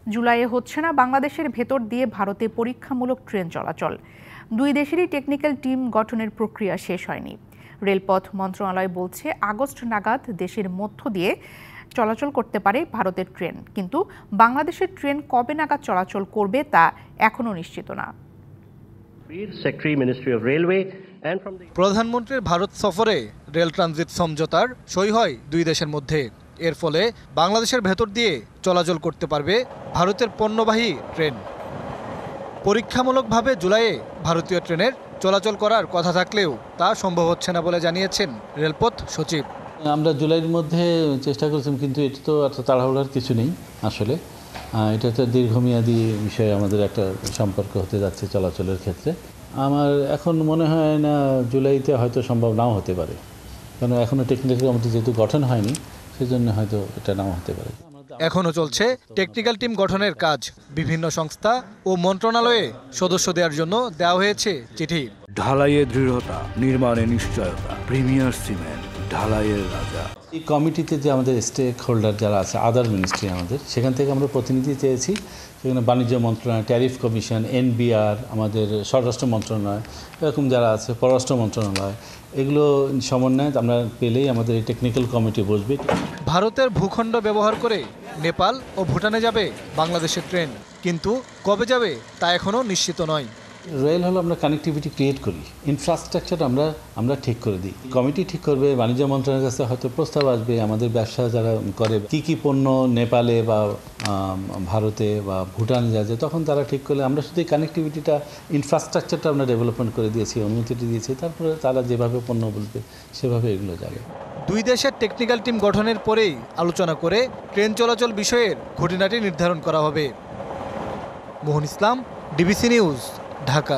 জুলাইয়ে হচ্ছে না বাংলাদেশের ভেতর দিয়ে ভারতে পরীক্ষামূলক ট্রেন চলাচল। দুই দেশেরই টেকনিক্যাল টিম গঠনের প্রক্রিয়া শেষ হয়নি। রেলপথ মন্ত্রণালয় বলছে আগস্ট নাগাদ দেশের মধ্য দিয়ে চলাচল করতে পারে ভারতের ট্রেন, কিন্তু বাংলাদেশের ট্রেন কবে নাগাদ চলাচল করবে তা এখনো নিশ্চিত না। প্রধানমন্ত্রীর ভারত সফরে রেল ট্রানজিট সমঝোতার সই হয় দুই দেশের মধ্যে। এর ফলে বাংলাদেশের ভেতর দিয়ে চলাচল করতে পারবে ভারতের পণ্যবাহী ট্রেন। পরীক্ষামূলকভাবে জুলাইয়ে ভারতীয় ট্রেনের চলাচল করার কথা থাকলেও তা সম্ভব হচ্ছে না বলে জানিয়েছেন রেলপথ সচিব। আমরা জুলাইয়ের মধ্যে চেষ্টা করেছিলাম, কিন্তু এটা তো এত তাড়াহুড়ার কিছু নেই। আসলে এটা তো দীর্ঘমেয়াদী বিষয়ে আমাদের একটা সম্পর্ক হতে যাচ্ছে চলাচলের ক্ষেত্রে। আমার এখন মনে হয় না জুলাইতে হয়তো সম্ভব নাও হতে পারে, কারণ এখনও টেকনিক্যাল কমিটি যেহেতু গঠন হয়নি, সেজন্য হয়তো এটা নাও হতে পারে। এখনও চলছে টেকনিক্যাল টিম গঠনের কাজ। বিভিন্ন সংস্থা ও মন্ত্রণালয়ে সদস্য দেওয়ার জন্য দেওয়া হয়েছে চিঠি। ঢালাইয়ের দৃঢ়তা, নির্মাণে নিশ্চয়তা, প্রিমিয়ার সিমেন্ট, ঢালাইয়ের রাজা। এই কমিটিতে যে আমাদের স্টেক হোল্ডার যারা আছে, আদার মিনিস্ট্রি আমাদের, সেখান থেকে আমরা প্রতিনিধি চেয়েছি। সেখানে বাণিজ্য মন্ত্রণালয়, ট্যারিফ কমিশন, এনবিআর, আমাদের স্বরাষ্ট্র মন্ত্রণালয়, এরকম যারা আছে, পররাষ্ট্র মন্ত্রণালয়, এগুলো সমন্বয়ে আমরা পেলেই আমাদের এই টেকনিক্যাল কমিটি বসবে। ভারতের ভূখণ্ড ব্যবহার করে নেপাল ও ভুটানে যাবে বাংলাদেশের ট্রেন, কিন্তু কবে যাবে তা এখনও নিশ্চিত নয়। রেল হলো আমরা কানেক্টিভিটি ক্রিয়েট করি, ইনফ্রাস্ট্রাকচার আমরা ঠিক করে দিই। কমিটি ঠিক করবে, বাণিজ্য মন্ত্রণালয়ের কাছে হয়তো প্রস্তাব আসবে, আমাদের ব্যবসা যারা করে কি পণ্য নেপালে বা ভারতে বা ভুটানে যাচ্ছে, তখন তারা ঠিক করলে আমরা শুধু এই কানেক্টিভিটিটা, ইনফ্রাস্ট্রাকচারটা আমরা ডেভেলপমেন্ট করে দিয়েছি, অনুমতিটি দিয়েছি। তারপরে তারা যেভাবে পণ্য বলবে সেভাবে এগুলো যাবে। দুই দেশের টেকনিক্যাল টিম গঠনের পরেই আলোচনা করে ট্রেন চলাচল বিষয়ের খুঁটিনাটি নির্ধারণ করা হবে। মোহন ইসলাম, ডিবিসি নিউজ, ঢাকা।